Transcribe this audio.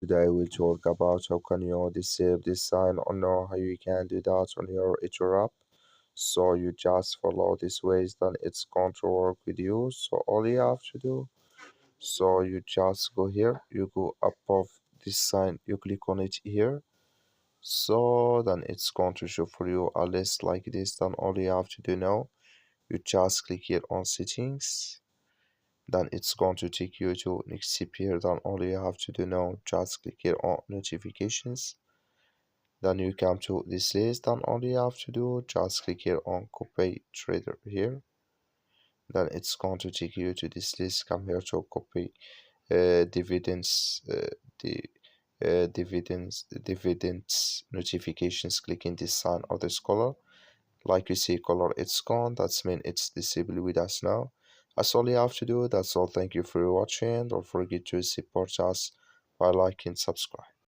Today we'll talk about how can you disable this sign or know how you can do that on your eToro app. So you just follow these ways, then it's going to work with you. So all you have to do, so you just go here, you go above this sign, you click on it here. So then it's going to show for you a list like this. Then all you have to do now, you just click here on settings. Then it's going to take you to next here. Then all you have to do now, just click here on notifications. Then you come to this list. Then all you have to do, just click here on copy trader here. Then it's going to take you to this list. Come here to copy dividends, dividends notifications. Clicking this sign or this color. Like you see color, it's gone. That's mean it's disabled with us now. That's all you have to do. That's all. Thank you for watching. Don't forget to support us by liking, subscribe.